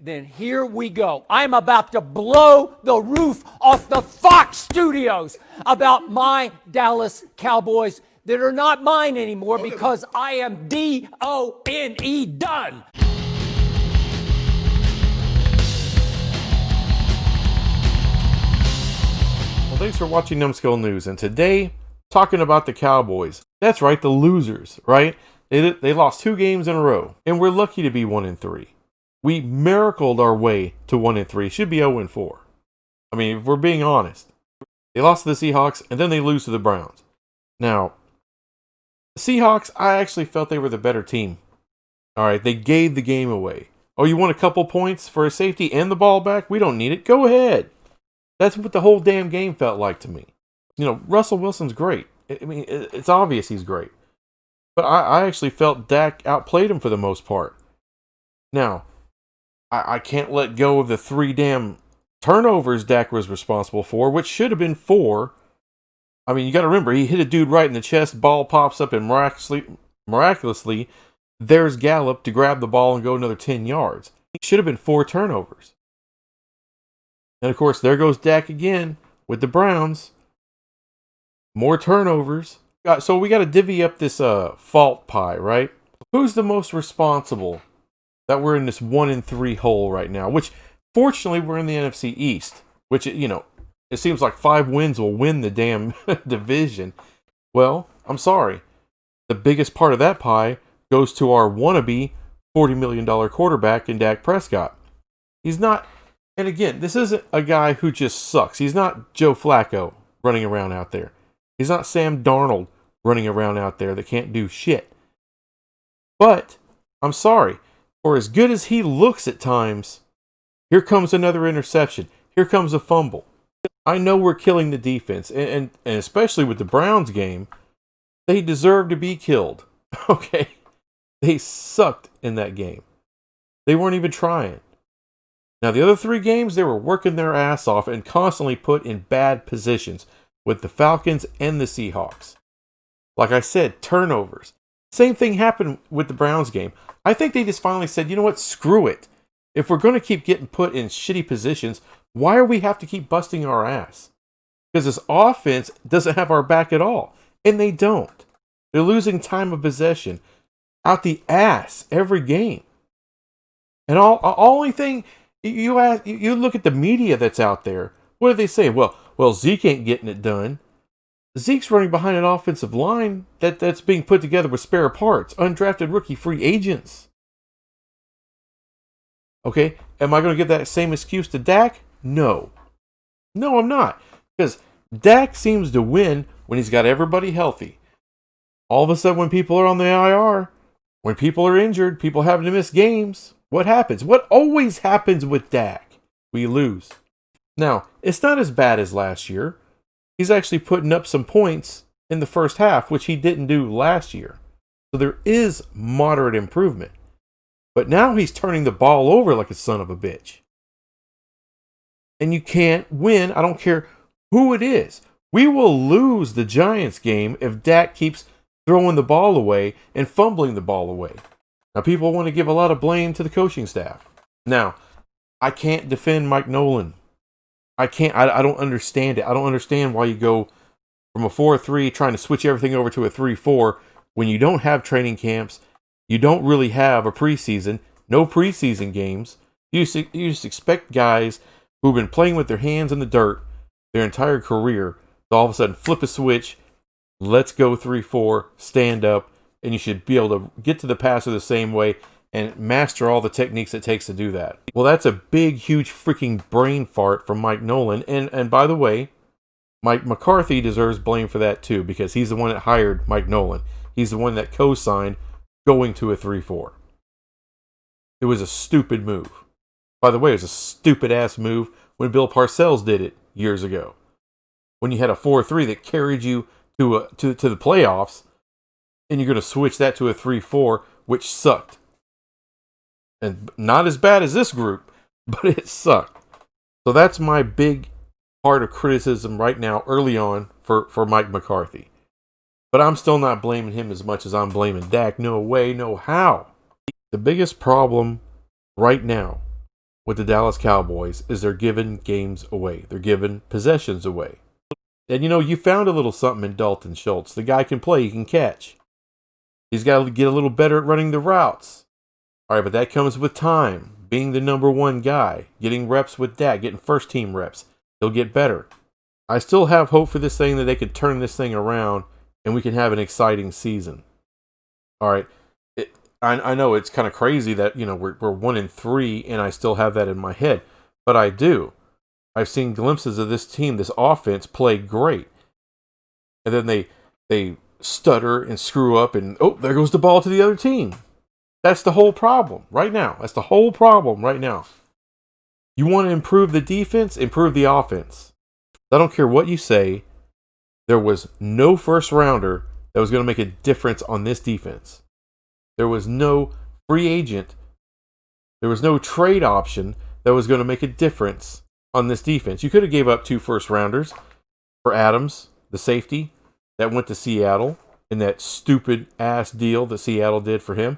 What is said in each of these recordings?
Then here we go. I'm about to blow the roof off the Fox studios about my Dallas Cowboys that are not mine anymore because I am D-O-N-E done. Well, thanks for watching Numbskull News, and today, talking about the Cowboys. That's right, the losers, right? They lost 2 games in a row, and we're lucky to be 1-3. We miracled our way to 1-3. Should be 0-4. I mean, if we're being honest. They lost to the Seahawks, and then they lose to the Browns. Now, the Seahawks, I actually felt they were the better team. All right, they gave the game away. Oh, you want a couple points for a safety and the ball back? We don't need it. Go ahead. That's what the whole damn game felt like to me. You know, Russell Wilson's great. I mean, it's obvious he's great. But I actually felt Dak outplayed him for the most part. Now, I can't let go of the 3 damn turnovers Dak was responsible for, which should have been 4. I mean, you got to remember, he hit a dude right in the chest, ball pops up, and miraculously, there's Gallup to grab the ball and go another 10 yards. It should have been 4 turnovers. And of course, there goes Dak again with the Browns. More turnovers. So we got to divvy up this fault pie, right? Who's the most responsible that we're in this 1-3 hole right now? Which, fortunately, we're in the NFC East. Which, you know, it seems like 5 wins will win the damn division. Well, I'm sorry. The biggest part of that pie goes to our wannabe $40 million quarterback in Dak Prescott. He's not... And again, this isn't a guy who just sucks. He's not Joe Flacco running around out there. He's not Sam Darnold running around out there that can't do shit. But, I'm sorry, for as good as he looks at times, here comes another interception. Here comes a fumble. I know we're killing the defense, and especially with the Browns game, they deserve to be killed. Okay? They sucked in that game. They weren't even trying. Now, the other 3 games, they were working their ass off and constantly put in bad positions with the Falcons and the Seahawks. Like I said, turnovers. Same thing happened with the Browns game. I think they just finally said, you know what, screw it. If we're going to keep getting put in shitty positions, why do we have to keep busting our ass? Because this offense doesn't have our back at all. And they don't. They're losing time of possession out the ass every game. And only thing... You look at the media that's out there. What do they say? Well, Zeke ain't getting it done. Zeke's running behind an offensive line that's being put together with spare parts, undrafted rookie free agents. Okay, am I going to give that same excuse to Dak? No. No, I'm not. Because Dak seems to win when he's got everybody healthy. All of a sudden, when people are on the IR, when people are injured, people having to miss games, what happens? What always happens with Dak? We lose. Now, it's not as bad as last year. He's actually putting up some points in the first half, which he didn't do last year. So there is moderate improvement. But now he's turning the ball over like a son of a bitch. And you can't win. I don't care who it is. We will lose the Giants game if Dak keeps throwing the ball away and fumbling the ball away. Now, people want to give a lot of blame to the coaching staff. Now, I can't defend Mike Nolan. I don't understand it. I don't understand why you go from a 4-3 trying to switch everything over to a 3-4 when you don't have training camps. You don't really have a preseason. No preseason games. You just expect guys who've been playing with their hands in the dirt their entire career to all of a sudden flip a switch. Let's go 3-4, stand up. And you should be able to get to the passer the same way and master all the techniques it takes to do that. Well, that's a big, huge freaking brain fart from Mike Nolan. And by the way, Mike McCarthy deserves blame for that too, because he's the one that hired Mike Nolan. He's the one that co-signed going to a 3-4. It was a stupid move. By the way, it was a stupid-ass move when Bill Parcells did it years ago. When you had a 4-3 that carried you to the playoffs, and you're going to switch that to a 3-4, which sucked. And not as bad as this group, but it sucked. So that's my big part of criticism right now, early on, for Mike McCarthy. But I'm still not blaming him as much as I'm blaming Dak. No way, no how. The biggest problem right now with the Dallas Cowboys is they're giving games away. They're giving possessions away. And you found a little something in Dalton Schultz. The guy can play, he can catch. He's got to get a little better at running the routes. All right, but that comes with time. Being the number one guy, getting reps with Dak, getting first team reps. He'll get better. I still have hope for this thing that they could turn this thing around and we can have an exciting season. All right. I know it's kind of crazy that, we're 1-3 and I still have that in my head, but I do. I've seen glimpses of this team, this offense play great. And then they stutter and screw up and, there goes the ball to the other team. That's the whole problem right now. That's the whole problem right now. You want to improve the defense, improve the offense. I don't care what you say. There was no first rounder that was going to make a difference on this defense. There was no free agent. There was no trade option that was going to make a difference on this defense. You could have gave up 2 first rounders for Adams, the safety, that went to Seattle in that stupid ass deal that Seattle did for him.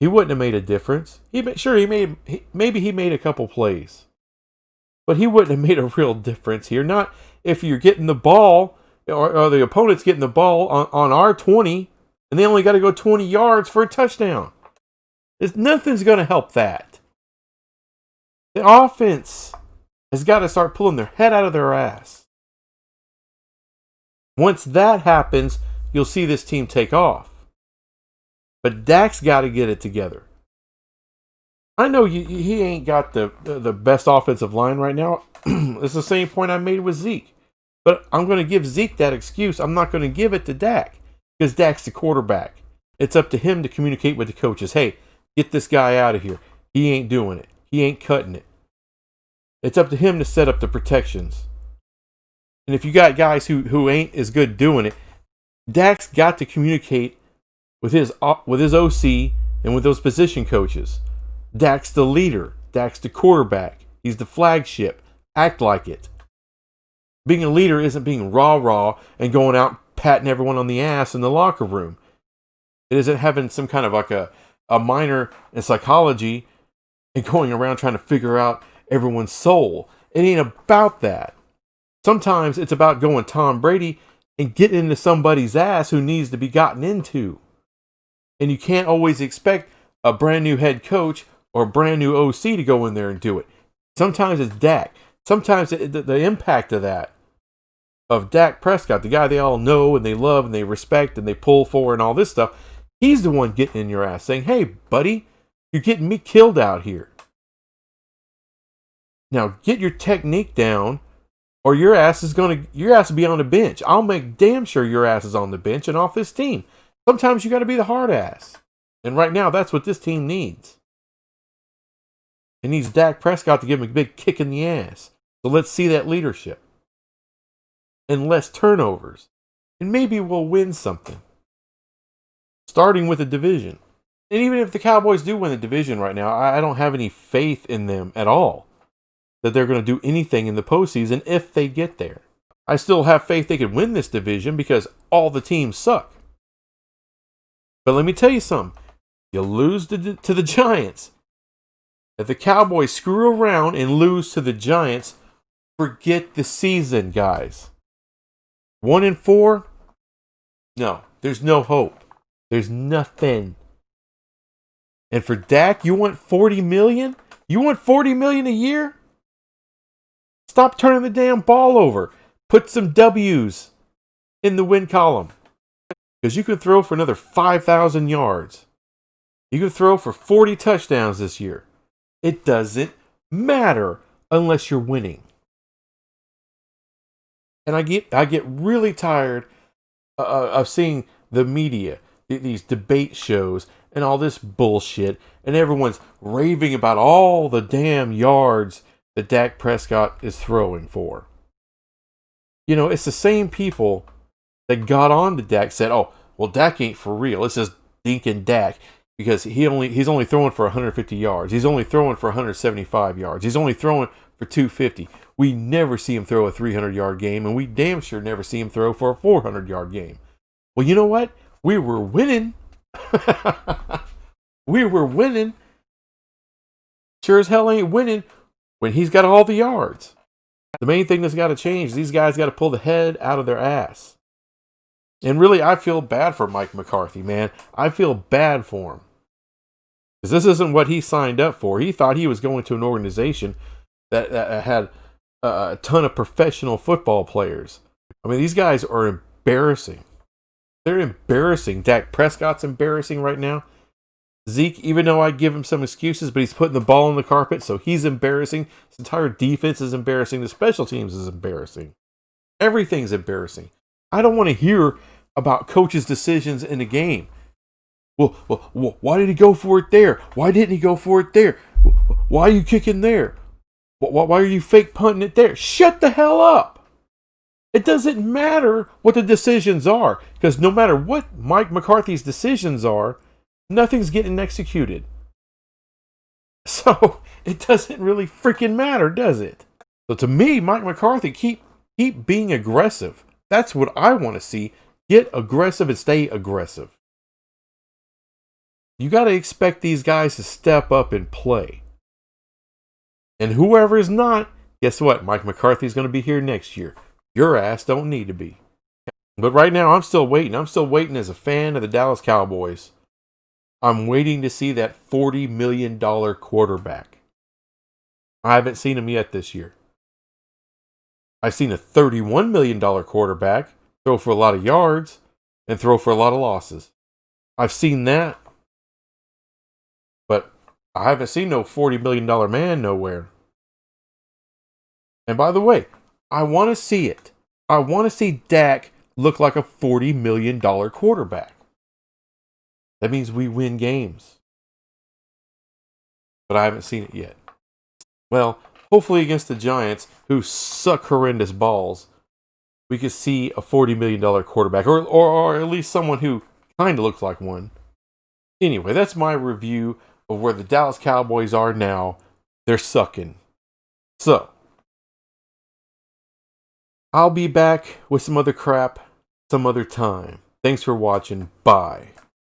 He wouldn't have made a difference. Maybe he made a couple plays. But he wouldn't have made a real difference here. Not if you're getting the ball, or the opponent's getting the ball on our 20, and they only got to go 20 yards for a touchdown. Nothing's going to help that. The offense has got to start pulling their head out of their ass. Once that happens, you'll see this team take off. But Dak's got to get it together. I know he ain't got the best offensive line right now. It's the same point I made with Zeke. But I'm going to give Zeke that excuse. I'm not going to give it to Dak. Because Dak's the quarterback. It's up to him to communicate with the coaches. Hey, get this guy out of here. He ain't doing it. He ain't cutting it. It's up to him to set up the protections. And if you got guys who ain't as good doing it, Dak's got to communicate with his OC and with those position coaches. Dak's the leader. Dak's the quarterback. He's the flagship. Act like it. Being a leader isn't being rah-rah and going out patting everyone on the ass in the locker room. It isn't having some kind of like a minor in psychology and going around trying to figure out everyone's soul. It ain't about that. Sometimes it's about going Tom Brady and getting into somebody's ass who needs to be gotten into. And you can't always expect a brand new head coach or a brand new OC to go in there and do it. Sometimes it's Dak. Sometimes the impact of Dak Prescott, the guy they all know and they love and they respect and they pull for and all this stuff, he's the one getting in your ass saying, hey, buddy, you're getting me killed out here. Now, get your technique down or your ass will be on the bench. I'll make damn sure your ass is on the bench and off this team. Sometimes you got to be the hard ass. And right now, that's what this team needs. It needs Dak Prescott to give him a big kick in the ass. So let's see that leadership. And less turnovers. And maybe we'll win something. Starting with the division. And even if the Cowboys do win the division right now, I don't have any faith in them at all. That they're going to do anything in the postseason if they get there. I still have faith they could win this division because all the teams suck. But let me tell you something. You lose to the Giants. If the Cowboys screw around and lose to the Giants, forget the season, guys. 1-4? No, there's no hope. There's nothing. And for Dak, you want $40 million? You want $40 million a year? Stop turning the damn ball over. Put some W's in the win column. Because you can throw for another 5,000 yards. You can throw for 40 touchdowns this year. It doesn't matter unless you're winning. And I get really tired of seeing the media, these debate shows, and all this bullshit, and everyone's raving about all the damn yards that Dak Prescott is throwing for. You know, it's the same people that got on to Dak, said, oh, well, Dak ain't for real. It's just dinking Dak because he's only throwing for 150 yards. He's only throwing for 175 yards. He's only throwing for 250. We never see him throw a 300-yard game, and we damn sure never see him throw for a 400-yard game. Well, you know what? We were winning. We were winning. sure as hell ain't winning when he's got all the yards. The main thing that's got to change, these guys got to pull the head out of their ass. And really, I feel bad for Mike McCarthy, man. I feel bad for him. Because this isn't what he signed up for. He thought he was going to an organization that had a ton of professional football players. I mean, these guys are embarrassing. They're embarrassing. Dak Prescott's embarrassing right now. Zeke, even though I give him some excuses, but he's putting the ball on the carpet, so he's embarrassing. His entire defense is embarrassing. The special teams is embarrassing. Everything's embarrassing. I don't want to hear about coaches' decisions in the game. Well, why did he go for it there? Why didn't he go for it there? Why are you kicking there? Why are you fake punting it there? Shut the hell up. It doesn't matter what the decisions are, because no matter what Mike McCarthy's decisions are, nothing's getting executed. So it doesn't really freaking matter, does it? So to me, Mike McCarthy, keep being aggressive. That's what I want to see. Get aggressive and stay aggressive. You got to expect these guys to step up and play. And whoever is not, guess what? Mike McCarthy's going to be here next year. Your ass don't need to be. But right now, I'm still waiting. I'm still waiting as a fan of the Dallas Cowboys. I'm waiting to see that $40 million quarterback. I haven't seen him yet this year. I've seen a $31 million quarterback throw for a lot of yards and throw for a lot of losses. I've seen that. But I haven't seen no $40 million man nowhere. And by the way, I want to see it. I want to see Dak look like a $40 million quarterback. That means we win games. But I haven't seen it yet. Well, hopefully against the Giants, who suck horrendous balls, we could see a $40 million quarterback. Or at least someone who kind of looks like one. Anyway, that's my review of where the Dallas Cowboys are now. They're sucking. So, I'll be back with some other crap some other time. Thanks for watching. Bye.